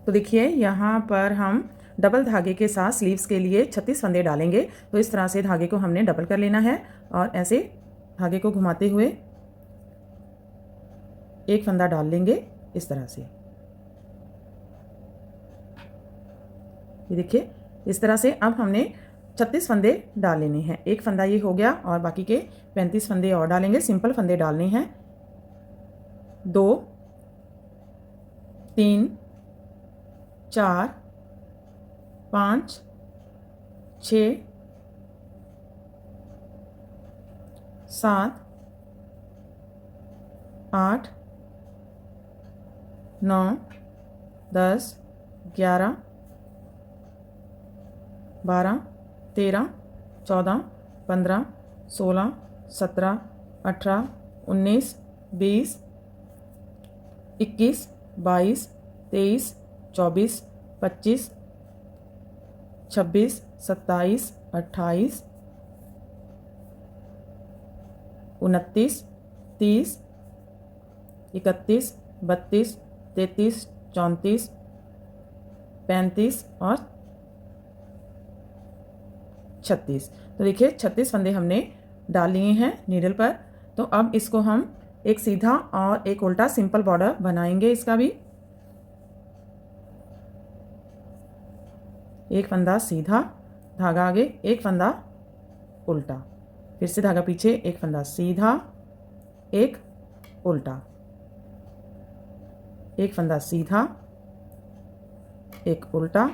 तो देखिए यहाँ पर हम डबल धागे के साथ स्लीव्स के लिए 36 फंदे डालेंगे। तो इस तरह से धागे को हमने डबल कर लेना है और ऐसे धागे को घुमाते हुए एक फंदा डाल लेंगे इस तरह से। ये देखिए इस तरह से अब हमने 36 फंदे डाल लेने हैं। एक फंदा ये हो गया और बाकी के 35 फंदे और डालेंगे। सिंपल फंदे डालने हैं। 2 3 4 5 6 7 8 9 10 11 12 13 14 15 16 17 18 19 20 21 22 23 24 25 26 27 28 29 30 31 32 33 34 35 और 36। तो देखिए 36 फंदे हमने डाल लिए हैं नीडल पर। तो अब इसको हम एक सीधा और एक उल्टा सिंपल बॉर्डर बनाएंगे। इसका भी एक फंदा सीधा, धागा आगे, एक फंदा उल्टा, फिर से धागा पीछे, एक फंदा सीधा, एक उल्टा, एक फंदा सीधा, एक उल्टा,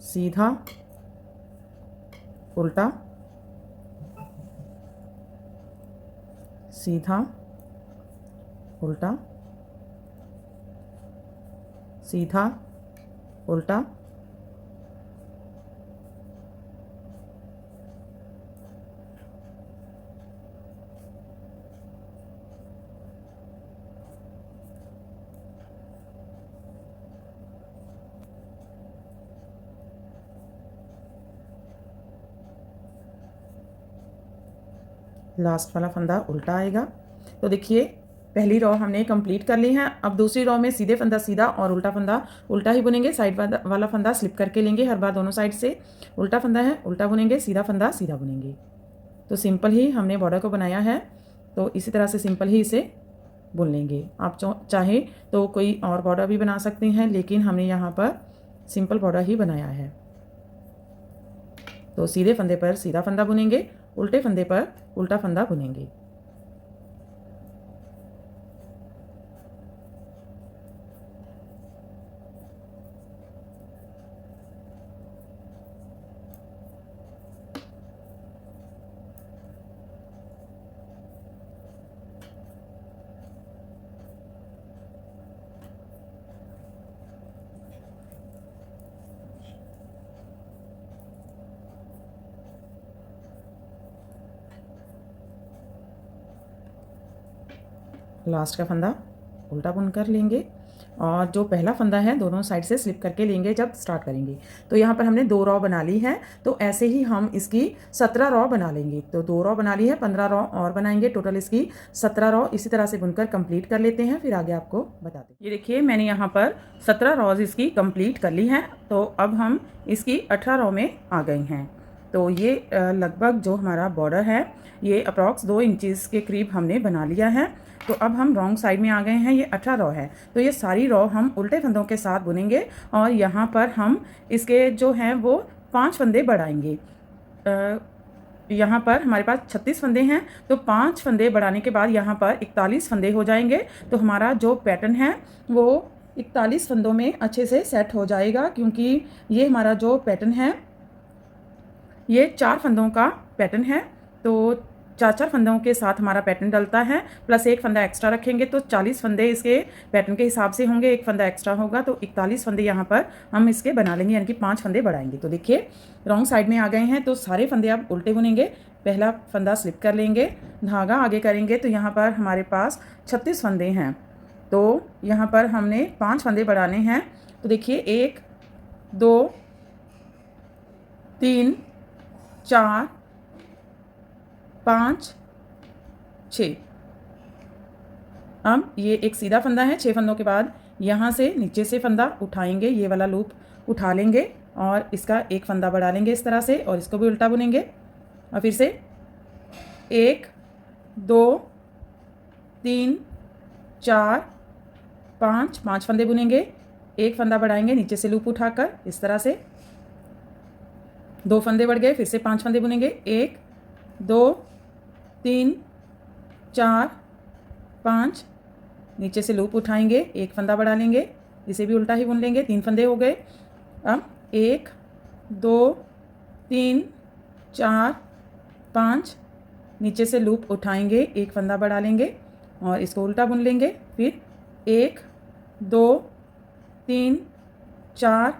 सीधा, उल्टा, सीधा, उल्टा, सीधा, उल्टा, लास्ट वाला फंदा उल्टा आएगा। तो देखिए पहली रो हमने कंप्लीट कर ली है। अब दूसरी रो में सीधे फंदा सीधा और उल्टा फंदा उल्टा ही बुनेंगे। साइड वाला फंदा स्लिप करके लेंगे हर बार दोनों साइड से। उल्टा फंदा है उल्टा बुनेंगे, सीधा फंदा सीधा बुनेंगे। तो सिंपल ही हमने बॉर्डर को बनाया है। तो इसी तरह से सिंपल ही इसे बुन लेंगे। आप चाहे तो कोई और बॉर्डर भी बना सकते हैं, लेकिन हमने यहाँ पर सिंपल बॉर्डर ही बनाया है। तो सीधे फंदे पर सीधा फंदा बुनेंगे, उल्टे फंदे पर उल्टा फंदा बुनेंगे। लास्ट का फंदा उल्टा बुन कर लेंगे और जो पहला फंदा है दोनों साइड से स्लिप करके लेंगे जब स्टार्ट करेंगे। तो यहाँ पर हमने 2 रॉ बना ली है। तो ऐसे ही हम इसकी 17 रॉ बना लेंगे। तो 2 रॉ बना ली है, 15 रॉ और बनाएंगे। टोटल इसकी 17 रॉ इसी तरह से बुनकर कंप्लीट कर लेते हैं, फिर आगे आपको बताते हैं। ये देखिए मैंने यहाँ पर 17 रॉज इसकी कंप्लीट कर ली हैं। तो अब हम इसकी 18 रॉ में आ गए हैं। तो ये लगभग जो हमारा बॉर्डर है ये अप्रॉक्स 2 इंचज़ के करीब हमने बना लिया है। तो अब हम रॉन्ग साइड में आ गए हैं। ये 18 रॉ है। तो ये सारी रॉ हम उल्टे फंदों के साथ बुनेंगे और यहाँ पर हम इसके जो हैं वो 5 फंदे बढ़ाएंगे। यहाँ पर हमारे पास 36 फंदे हैं। तो 5 फंदे बढ़ाने के बाद यहाँ पर 41 फंदे हो जाएंगे। तो हमारा जो पैटर्न है वो 41 फंदों में अच्छे से सेट हो जाएगा, क्योंकि ये हमारा जो पैटर्न है ये 4 फंदों का पैटर्न है। तो 4 फंदों के साथ हमारा पैटर्न डलता है, प्लस एक फंदा एक्स्ट्रा रखेंगे तो 40 फंदे इसके पैटर्न के हिसाब से होंगे। एक फंदा एक्स्ट्रा होगा तो 41 फंदे यहाँ पर हम इसके बना लेंगे, यानी कि 5 फंदे बढ़ाएंगे। तो देखिए रॉन्ग साइड में आ गए हैं। तो सारे फंदे आप उल्टे बुनेंगे। पहला फंदा स्लिप कर लेंगे, धागा आगे करेंगे। तो यहाँ पर हमारे पास 36 फंदे हैं। तो यहाँ पर हमने 5 फंदे बढ़ाने हैं। तो देखिए 1 2 3 4 5 6 अब ये एक सीधा फंदा है, 6 फंदों के बाद यहाँ से नीचे से फंदा उठाएंगे, ये वाला लूप उठा लेंगे और इसका एक फंदा बढ़ा लेंगे इस तरह से और इसको भी उल्टा बुनेंगे और फिर से 1 2 3 4 5 फंदे बुनेंगे, एक फंदा बढ़ाएंगे नीचे से लूप उठाकर इस तरह से, 2 फंदे बढ़ गए, फिर से 5 फंदे बुनेंगे, 1 2 3 4 5 नीचे से लूप उठाएंगे, एक फंदा बढ़ा लेंगे, इसे भी उल्टा ही बुन लेंगे, 3 फंदे हो गए। अब 1 2 3 4 5 नीचे से लूप उठाएंगे, एक फंदा बढ़ा लेंगे और इसको उल्टा बुन लेंगे, फिर 1 2 3 4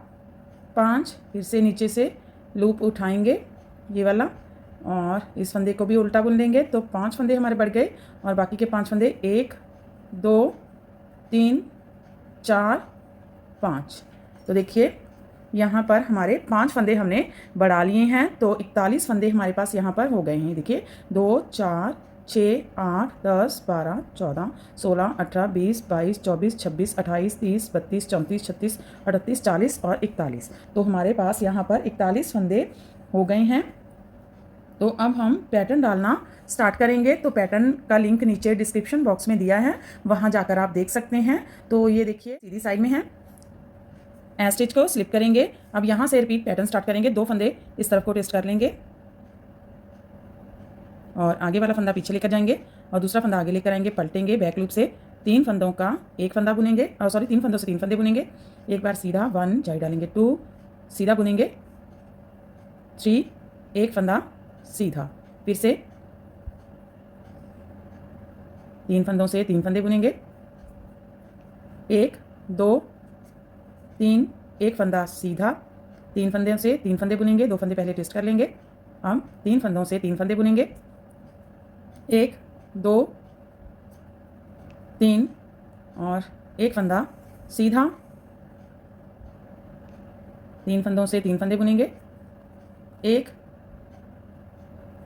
5 फिर से नीचे से लूप उठाएंगे ये वाला और इस फंदे को भी उल्टा बुन लेंगे। तो 5 फंदे हमारे बढ़ गए और बाकी के 5 फंदे 1 2 3 4 5। तो देखिए यहाँ पर हमारे 5 फंदे हमने बढ़ा लिए हैं, तो 41 फंदे हमारे पास यहाँ पर हो गए हैं। देखिए 2 4 6 8 10 12 14 16 18 20 22 24 26 28 30 32 34 36 38 40 और 41। तो हमारे पास यहाँ पर 41 फंदे हो गए हैं। तो अब हम पैटर्न डालना स्टार्ट करेंगे। तो पैटर्न का लिंक नीचे डिस्क्रिप्शन बॉक्स में दिया है, वहाँ जाकर आप देख सकते हैं। तो ये देखिए सीधी साइड में है, ए स्टिच को स्लिप करेंगे। अब यहाँ से रिपीट पैटर्न स्टार्ट करेंगे, 2 फंदे इस तरफ को ट्विस्ट कर लेंगे और आगे वाला फंदा पीछे लेकर जाएंगे और दूसरा फंदा आगे लेकर आएंगे, पलटेंगे बैक लूप से, 3 फंदों का एक फंदा बुनेंगे, सॉरी 3 फंदों से 3 फंदे बुनेंगे, एक बार सीधा 1 जाई डालेंगे, 2 सीधा बुनेंगे, 3 एक फंदा सीधा, फिर से 3 फंदों से 3 फंदे बुनेंगे, 1 2 3 एक फंदा सीधा, 3 फंदों से 3 फंदे बुनेंगे, 2 फंदे पहले ट्विस्ट कर लेंगे, हम 3 फंदों से 3 फंदे बुनेंगे, 1 2 3 और एक फंदा सीधा, 3 फंदों से 3 फंदे बुनेंगे, 1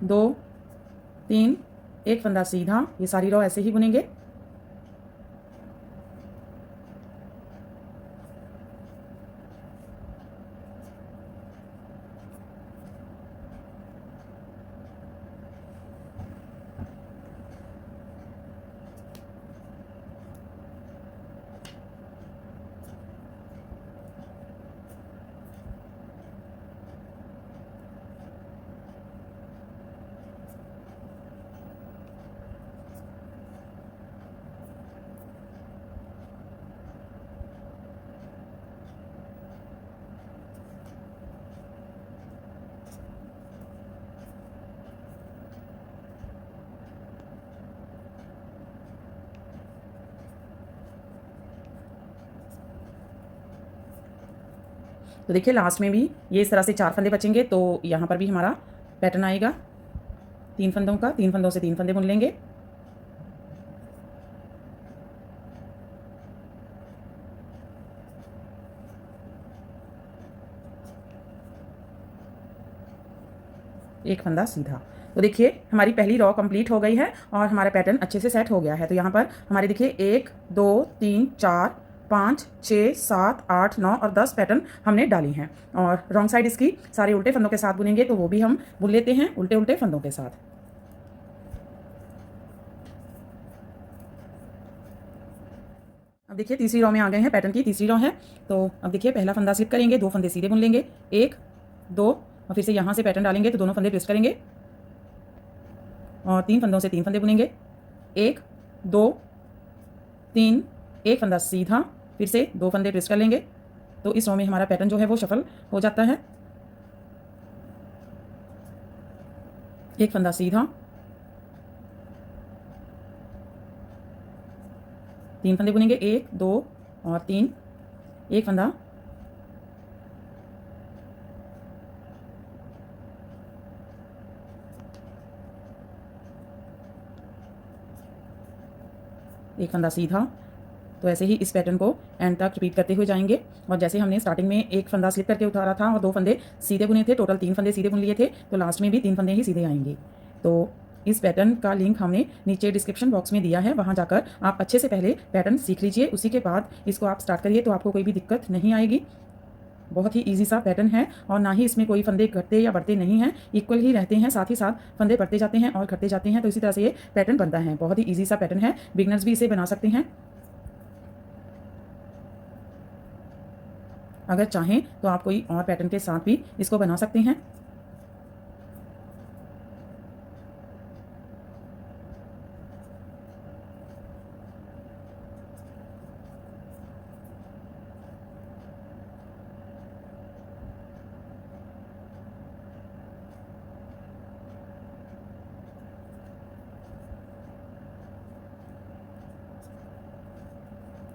2 3 एक फंदा सीधा, ये सारी रो ऐसे ही बुनेंगे। तो देखिए लास्ट में भी ये इस तरह से 4 फंदे बचेंगे, तो यहाँ पर भी हमारा पैटर्न आएगा 3 फंदों का, 3 फंदों से 3 फंदे बुन लेंगे, एक फंदा सीधा। तो देखिए हमारी पहली रॉ कंप्लीट हो गई है और हमारा पैटर्न अच्छे से सेट हो गया है। तो यहाँ पर हमारे देखिए 1 2 3 4 5 6 7 8 9 और 10 पैटर्न हमने डाली हैं और रॉन्ग साइड इसकी सारे उल्टे फंदों के साथ बुनेंगे, तो वो भी हम बुन लेते हैं उल्टे उल्टे फंदों के साथ। अब देखिए तीसरी रॉ में आ गए हैं, पैटर्न की तीसरी रॉ है। तो अब देखिए पहला फंदा स्लिप करेंगे, 2 फंदे सीधे बुन लेंगे, 1 2 और फिर से यहाँ से पैटर्न डालेंगे, तो दोनों फंदे ट्विस्ट करेंगे और 3 फंदों से 3 फंदे बुनेंगे, 1 2 3 एक फंदा सीधा, फिर से 2 फंदे ट्विस्ट कर लेंगे। तो इस रो में हमारा पैटर्न जो है वो शफल हो जाता है, एक फंदा सीधा, 3 फंदे बुनेंगे, 1 2 और 3 एक फंदा, एक फंदा सीधा। तो ऐसे ही इस पैटर्न को एंड तक रिपीट करते हुए जाएंगे। और जैसे हमने स्टार्टिंग में एक फंदा स्लिप करके उतारा था और 2 फंदे सीधे बुने थे, टोटल 3 फंदे सीधे बुन लिए थे, तो लास्ट में भी 3 फंदे ही सीधे आएंगे। तो इस पैटर्न का लिंक हमने नीचे डिस्क्रिप्शन बॉक्स में दिया है, वहाँ जाकर आप अच्छे से पहले पैटर्न सीख लीजिए, उसी के बाद इसको आप स्टार्ट करिए तो आपको कोई भी दिक्कत नहीं आएगी। बहुत ही इजी सा पैटर्न है और ना ही इसमें कोई फंदे घटते या बढ़ते नहीं हैं, इक्वल ही रहते हैं, साथ ही साथ फंदे बढ़ते जाते हैं और घटते जाते हैं। तो इसी तरह से ये पैटर्न बनता है। बहुत ही इजी सा पैटर्न है, बिगनर्स भी इसे बना सकते हैं। अगर चाहें तो आप कोई और पैटर्न के साथ भी इसको बना सकते हैं।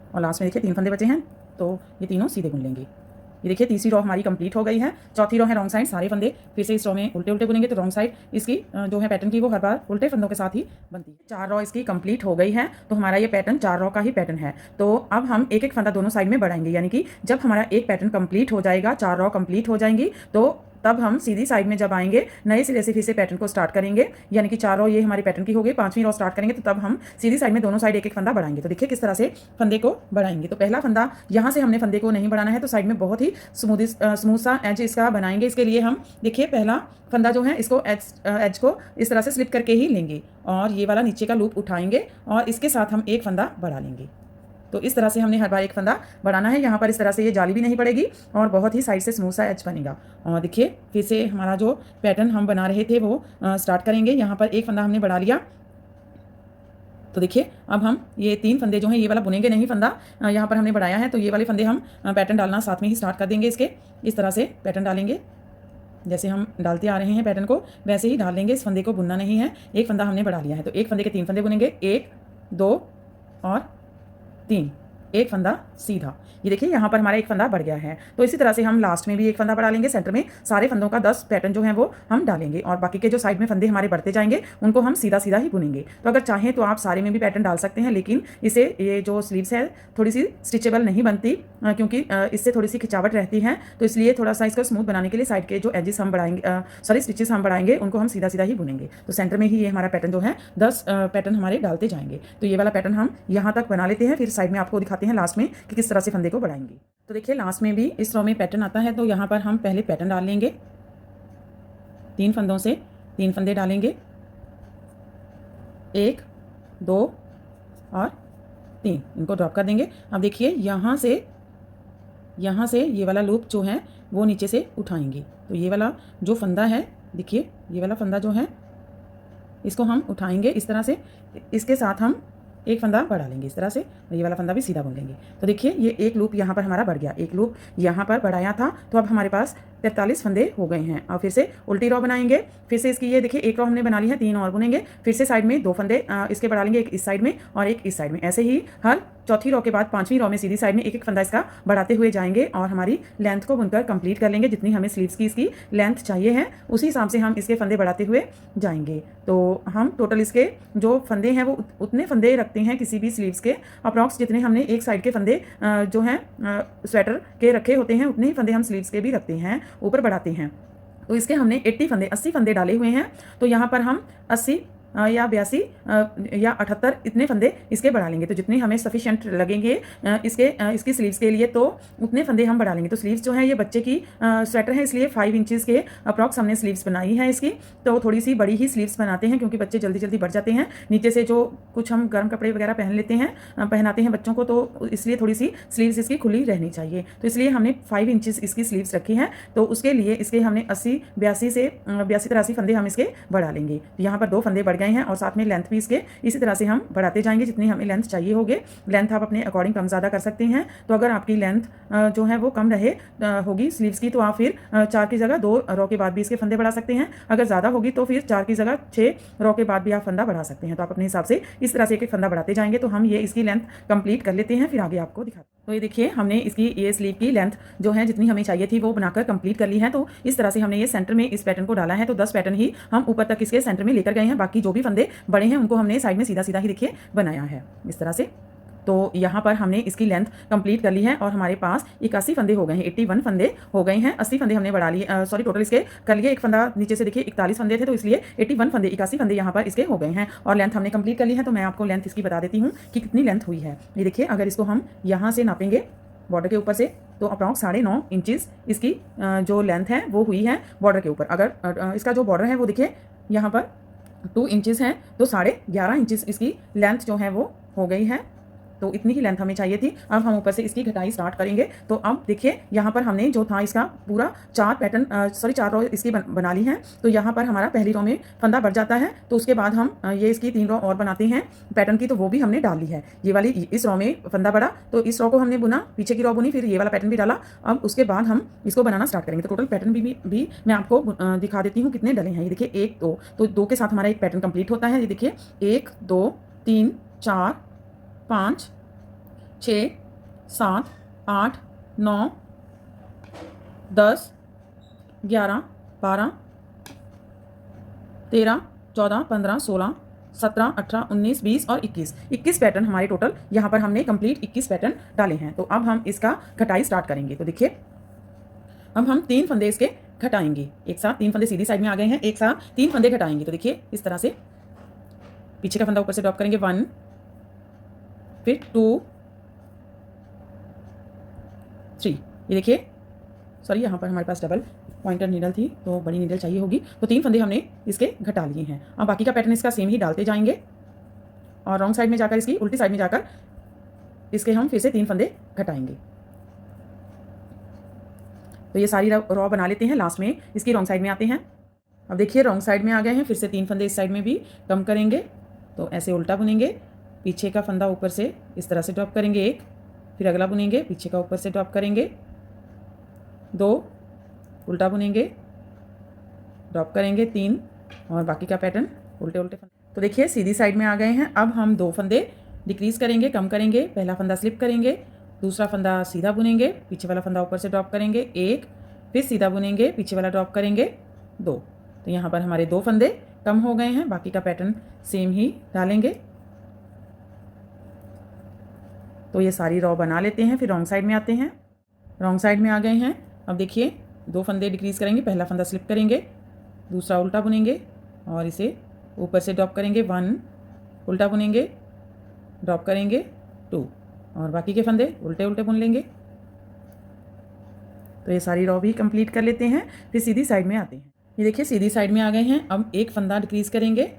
और लास्ट में देखिए 3 फंदे बचे हैं, तो ये तीनों सीधे बुन लेंगे। ये देखिए तीसरी रो हमारी कंप्लीट हो गई है। चौथी रो है रॉन्ग साइड, सारे फंदे फिर से इस रो में उल्टे उल्टे बुनेंगे तो रॉन्ग साइड इसकी जो है पैटर्न की वो हर बार उल्टे फंदों के साथ ही बनती है। 4 रो इसकी कंप्लीट हो गई है, तो हमारा ये पैटर्न 4 रो का ही पैटर्न है। तो अब हम एक एक फंदा दोनों साइड में बढ़ाएंगे, यानी कि जब हमारा एक पैटर्न कंप्लीट हो जाएगा, 4 रो कंप्लीट हो जाएंगी, तो तब हम सीधी साइड में जब आएंगे नए सिरे से फिर से पैटर्न को स्टार्ट करेंगे। यानी कि 4 रो ये हमारी पैटर्न की हो गई, 5वीं रो स्टार्ट करेंगे तो तब हम सीधी साइड में दोनों साइड एक एक फंदा बढ़ाएंगे। तो देखिए किस तरह से फंदे को बढ़ाएंगे। तो पहला फंदा यहाँ से हमने फंदे को नहीं बढ़ाना है, तो साइड में बहुत ही स्मूथ सा एज इसका बनाएंगे। इसके लिए हम देखिए पहला फंदा जो है इसको एज को इस तरह से स्लिप करके ही लेंगे और ये वाला नीचे का लूप उठाएंगे और इसके साथ हम एक फंदा बढ़ा लेंगे। तो इस तरह से हमने हर बार एक फंदा बढ़ाना है। यहाँ पर इस तरह से ये जाली भी नहीं पड़ेगी और बहुत ही साइड से स्मूथ सा एज बनेगा। और देखिए फिर से हमारा जो पैटर्न हम बना रहे थे वो स्टार्ट करेंगे। यहाँ पर एक फंदा हमने बढ़ा लिया, तो देखिए अब हम ये 3 फंदे जो हैं ये वाला बुनेंगे नहीं, फंदा यहाँ पर हमने बढ़ाया है, तो ये वाले फंदे हम पैटर्न डालना साथ में ही स्टार्ट कर देंगे। इसके इस तरह से पैटर्न डालेंगे, जैसे हम डालते आ रहे हैं पैटर्न को वैसे ही डाल लेंगे। इस फंदे को बुनना नहीं है, एक फंदा हमने बढ़ा लिया है तो एक फंदे के 3 फंदे बुनेंगे, 1 2 और 3, एक फंदा सीधा। ये देखिए यहाँ पर हमारा एक फंदा बढ़ गया है। तो इसी तरह से हम लास्ट में भी एक फंदा बढ़ा लेंगे। सेंटर में सारे फंदों का 10 पैटर्न जो है वो हम डालेंगे और बाकी के जो साइड में फंदे हमारे बढ़ते जाएंगे उनको हम सीधा सीधा ही बुनेंगे। तो अगर चाहें तो आप सारे में भी पैटर्न डाल सकते हैं, लेकिन इसे ये जो स्लीव्स है थोड़ी सी स्टिचेबल नहीं बनती क्योंकि इससे थोड़ी सी खिंचावट रहती है। तो इसलिए थोड़ा सा इसको स्मूथ बनाने के लिए साइड के जो एजेस हम बढ़ाएंगे, सॉरी स्टिचेस हम बढ़ाएंगे, उनको हम सीधा सीधा ही बुनेंगे। तो सेंटर में ही ये हमारा पैटर्न जो है 10 पैटर्न हमारे डालते जाएंगे। तो ये वाला पैटर्न हम यहाँ तक बना लेते हैं, फिर साइड में आपको दिखाते हैं लास्ट में कि किस तरह से फंदे को बढ़ाएंगे। तो देखिए लास्ट में भी इस रो में पैटर्न आता है, तो यहाँ पर हम पहले पैटर्न डाल लेंगे। 3 फंदों से 3 फंदे डालेंगे, 1 2 और 3, इनको ड्रॉप कर देंगे। अब देखिए यहाँ से ये वाला लूप जो है वो नीचे से उठाएंगे। तो ये वाला जो फंदा है, देखिए ये वाला फंदा जो है इसको हम उठाएंगे इस तरह से, इसके साथ हम एक फंदा बढ़ा लेंगे इस तरह से, ये वाला फंदा भी सीधा बुन लेंगे। तो देखिए ये एक लूप यहाँ पर हमारा बढ़ गया, एक लूप यहाँ पर बढ़ाया था, तो अब हमारे पास 43 फंदे हो गए हैं। और फिर से उल्टी रो बनाएंगे, फिर से इसकी ये देखिए एक रो हमने बना ली है, 3 और बुनेंगे, फिर से साइड में 2 फंदे इसके बढ़ा लेंगे, एक इस साइड में और एक इस साइड में। ऐसे ही हर चौथी रो के बाद 5वीं रो में सीधी साइड में एक एक फंदा इसका बढ़ाते हुए जाएंगे और हमारी लेंथ को बुनकर कंप्लीट कर लेंगे। जितनी हमें स्लीव्स की इसकी लेंथ चाहिए है उसी हिसाब से हम इसके फंदे बढ़ाते हुए जाएंगे। तो हम टोटल इसके जो फंदे हैं वो उतने फंदे रखते हैं किसी भी स्लीव्स के, अप्रॉक्स जितने हमने एक साइड के फंदे जो हैं स्वेटर के रखे होते हैं उतने ही फंदे हम स्लीव्स के भी रखते हैं, ऊपर बढ़ाते हैं। तो इसके हमने 80 फंदे डाले हुए हैं। तो यहाँ पर हम 80 या 82 या 78 इतने फंदे इसके बढ़ा लेंगे। तो जितने हमें सफिशिएंट लगेंगे इसकी स्लीव्स के लिए तो उतने फंदे हम बढ़ा लेंगे। तो स्लीव्स जो है ये बच्चे की स्वेटर है, इसलिए 5 इंचेस के अप्रॉक्स हमने स्लीव्स बनाई है इसकी। तो थोड़ी सी बड़ी ही स्लीव्स बनाते हैं क्योंकि बच्चे जल्दी जल्दी बढ़ जाते हैं। नीचे से जो कुछ हम गर्म कपड़े वगैरह पहनाते हैं बच्चों को, तो इसलिए थोड़ी सी स्लीव्स इसकी खुली रहनी चाहिए। तो इसलिए हमने 5 इंचेस इसकी स्लीव्स रखी हैं। तो उसके लिए इसके हमने 82 83 फंदे हम इसके बढ़ा लेंगे। यहाँ पर 2 फंदे बढ़ गए हैं और साथ में लेंथ भी इसके इसी तरह से हम बढ़ाते जाएंगे जितनी हमें लेंथ चाहिए होगी। लेंथ आप अपने अकॉर्डिंग कम ज़्यादा कर सकते हैं। तो अगर आपकी लेंथ जो है वो कम रहे होगी स्लीव्स की, तो आप फिर 4 की जगह 2 रो के बाद भी इसके फंदे बढ़ा सकते हैं। अगर ज़्यादा होगी तो फिर 4 की जगह 6 रो के बाद भी आप फंदा बढ़ा सकते हैं। तो आप अपने हिसाब से इस तरह से एक एक फंदा बढ़ाते जाएंगे। तो हम ये इसकी लेंथ कंप्लीट कर लेते हैं, फिर आगे आपको दिखाते हैं। तो ये देखिए हमने इसकी ये स्लीव की लेंथ जो है जितनी हमें चाहिए थी वो बनाकर कंप्लीट कर ली है। तो इस तरह से हमने ये सेंटर में इस पैटर्न को डाला है। तो 10 पैटर्न ही हम ऊपर तक इसके सेंटर में लेकर गए हैं। बाकी जो भी फंदे बड़े हैं उनको हमने साइड में सीधा सीधा ही देखिए बनाया है इस तरह से। तो यहाँ पर हमने इसकी लेंथ कंप्लीट कर ली है और हमारे पास 81 फंदे हो गए हैं, 81 फंदे हो गए हैं। 80 फंदे हमने बढ़ा लिए, सॉरी टोटल इसके कर लिए। एक फंदा नीचे से देखिए 41 फंदे थे, तो इसलिए 81 फंदे 81 फंदे यहाँ पर इसके हो गए हैं और लेंथ हमने कंप्लीट कर ली है। तो मैं आपको लेंथ इसकी बता देती हूँ कि कितनी लेंथ हुई है। ये देखिए, अगर इसको हम यहाँ से नापेंगे बॉर्डर के ऊपर से, तो अप्रॉक्स 9.5 इंचेस इसकी जो लेंथ है वो हुई है बॉर्डर के ऊपर। अगर इसका जो बॉर्डर है वो देखिए यहाँ पर 2 इंचेस हैं, तो 11.5 इंचेस इसकी लेंथ जो है वो हो गई है। तो इतनी ही लेंथ हमें चाहिए थी। अब हम ऊपर से इसकी घटाई स्टार्ट करेंगे। तो अब देखिए, यहाँ पर हमने जो था इसका पूरा 4 रो इसकी बना ली हैं। तो यहाँ पर हमारा पहली रो में फंदा बढ़ जाता है, तो उसके बाद हम ये इसकी 3 रो और बनाते हैं पैटर्न की, तो वो भी हमने डाल ली है। ये वाली इस रो में फंदा बढ़ा, तो इस रो को हमने बुना, पीछे की रो बुनी, फिर ये वाला पैटर्न भी डाला। अब उसके बाद हम इसको बनाना स्टार्ट करेंगे। तो टोटल पैटर्न भी मैं आपको दिखा देती हूँ कितने डले हैं। ये देखिए 1 2, तो 2 के साथ हमारा एक पैटर्न कंप्लीट होता है। ये देखिए 1 2 3 4 5 6 7 8 9 10 11 12 13 14 15 16 17 18 19 20 और 21 पैटर्न हमारे टोटल यहाँ पर हमने कंप्लीट 21 पैटर्न डाले हैं। तो अब हम इसका घटाई स्टार्ट करेंगे। तो देखिए, अब हम 3 फंदे इसके घटाएंगे एक साथ। 3 फंदे सीधी साइड में आ गए हैं, एक साथ 3 फंदे घटाएंगे। तो देखिए इस तरह से पीछे का फंदा ऊपर से ड्रॉप करेंगे, 1, फिर 2 3। ये देखिए, सॉरी यहाँ पर हमारे पास डबल पॉइंटर नीडल थी, तो बड़ी नीडल चाहिए होगी। तो 3 फंदे हमने इसके घटा लिए हैं। अब बाकी का पैटर्न इसका सेम ही डालते जाएंगे और रॉन्ग साइड में जाकर, इसकी उल्टी साइड में जाकर इसके हम फिर से 3 फंदे घटाएंगे। तो ये सारी रॉ बना लेते हैं। लास्ट में इसकी रॉन्ग साइड में आते हैं। अब देखिए रॉन्ग साइड में आ गए हैं, फिर से 3 फंदे इस साइड में भी कम करेंगे। तो ऐसे उल्टा बुनेंगे, पीछे का फंदा ऊपर से इस तरह से ड्रॉप करेंगे 1, फिर अगला बुनेंगे, पीछे का ऊपर से ड्रॉप करेंगे 2, उल्टा बुनेंगे, ड्रॉप करेंगे 3 और बाकी का पैटर्न उल्टे उल्टे फंदे। तो देखिए सीधी साइड में आ गए हैं। अब हम 2 फंदे डिक्रीज करेंगे, कम करेंगे। पहला फंदा स्लिप करेंगे, दूसरा फंदा सीधा बुनेंगे, पीछे वाला फंदा ऊपर से ड्रॉप करेंगे 1, फिर सीधा बुनेंगे, पीछे वाला ड्रॉप करेंगे 2। तो यहाँ पर हमारे 2 फंदे कम हो गए हैं, बाकी का पैटर्न सेम ही डालेंगे। तो ये सारी रॉ बना लेते हैं, फिर रॉन्ग साइड में आते हैं। रॉन्ग साइड में आ गए हैं। अब देखिए 2 फंदे डिक्रीज करेंगे, पहला फंदा स्लिप करेंगे, दूसरा उल्टा बुनेंगे और इसे ऊपर से ड्रॉप करेंगे 1, उल्टा बुनेंगे, ड्रॉप करेंगे 2 और बाकी के फंदे उल्टे उल्टे बुन लेंगे। तो ये सारी रॉ भी कंप्लीट कर लेते हैं, फिर सीधी साइड में आते हैं। ये देखिए सीधी साइड में आ गए हैं। अब एक फंदा डिक्रीज करेंगे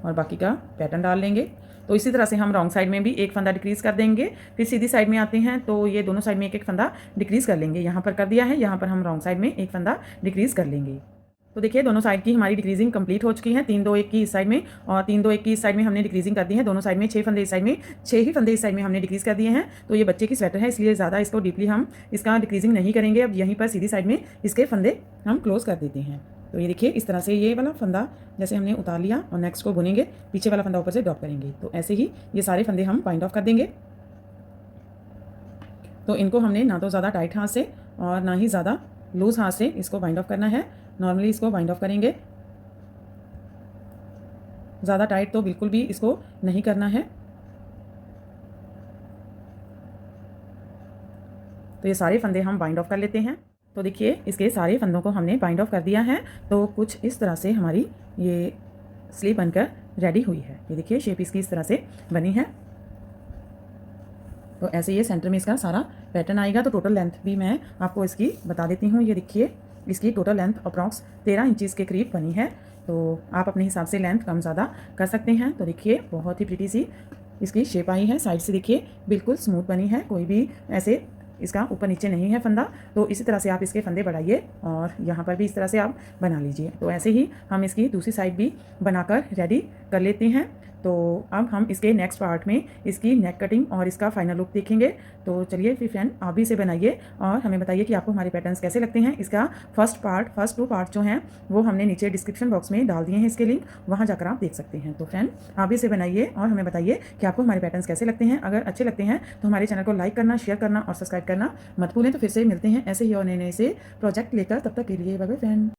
और बाकी का पैटर्न डाल लेंगे। तो इसी तरह से हम रॉन्ग साइड में भी एक फंदा डिक्रीज कर देंगे, फिर सीधी साइड में आते हैं। तो ये दोनों साइड में एक एक फंदा डिक्रीज कर लेंगे। यहाँ पर कर दिया है, यहाँ पर हम रॉन्ग साइड में एक फंदा डिक्रीज कर लेंगे। तो देखिए दोनों साइड की हमारी डिक्रीजिंग कंप्लीट हो चुकी है। 3 2 1 की इस साइड में और 3 2 1 की इस साइड में हमने डिक्रीजिंग कर दी है। दोनों साइड में 6 फंदे इस साइड में, 6 ही फंदे इस साइड में हमने डिक्रीज कर दिए हैं। तो ये बच्चे की स्वेटर है, इसलिए ज़्यादा इसको डीपली हम इसका डिक्रीजिंग नहीं करेंगे। अब यहीं पर सीधी साइड में इसके फंदे हम क्लोज कर देते हैं। तो ये देखिए इस तरह से ये वाला फंदा जैसे हमने उतार लिया और नेक्स्ट को बुनेंगे, पीछे वाला फंदा ऊपर से ड्रॉप करेंगे। तो ऐसे ही ये सारे फंदे हम बाइंड ऑफ कर देंगे। तो इनको हमने ना तो ज़्यादा टाइट हाथ से और ना ही ज़्यादा लूज हाथ से इसको बाइंड ऑफ करना है। नॉर्मली इसको बाइंड ऑफ करेंगे, ज़्यादा टाइट तो बिल्कुल भी इसको नहीं करना है। तो ये सारे फंदे हम बाइंड ऑफ कर लेते हैं। तो देखिए इसके सारे फंदों को हमने बाइंड ऑफ कर दिया है। तो कुछ इस तरह से हमारी ये स्लीव बनकर रेडी हुई है। ये देखिए शेप इसकी इस तरह से बनी है। तो ऐसे ये सेंटर में इसका सारा पैटर्न आएगा। तो टोटल लेंथ भी मैं आपको इसकी बता देती हूँ। ये देखिए इसकी टोटल लेंथ अप्रॉक्स 13 इंचज़ के करीब बनी है। तो आप अपने हिसाब से लेंथ कम ज़्यादा कर सकते हैं। तो देखिए बहुत ही प्रीटी सी इसकी शेप आई है। साइड से देखिए बिल्कुल स्मूथ बनी है, कोई भी ऐसे इसका ऊपर नीचे नहीं है फंदा। तो इसी तरह से आप इसके फंदे बढ़ाइए और यहाँ पर भी इस तरह से आप बना लीजिए। तो ऐसे ही हम इसकी दूसरी साइड भी बनाकर रेडी कर लेते हैं। तो अब हम इसके नेक्स्ट पार्ट में इसकी नेक कटिंग और इसका फाइनल लुक देखेंगे। तो चलिए फिर फ्रेंड आप भी इसे बनाइए और हमें बताइए कि आपको हमारे पैटर्न्स कैसे लगते हैं। इसका फर्स्ट 2 पार्ट जो हैं वो हमने नीचे डिस्क्रिप्शन बॉक्स में डाल दिए हैं, इसके लिंक वहाँ जाकर आप देख सकते हैं। तो फ्रेंड आप भी इसे बनाइए और हमें बताइए कि आपको हमारे पैटर्न्स कैसे लगते हैं। अगर अच्छे लगते हैं तो हमारे चैनल को लाइक करना, शेयर करना और सब्सक्राइब करना मत भूलें। तो फिर से मिलते हैं ऐसे ही और नए नए से प्रोजेक्ट लेकर। तब तक के लिए बाय बाय फ्रेंड।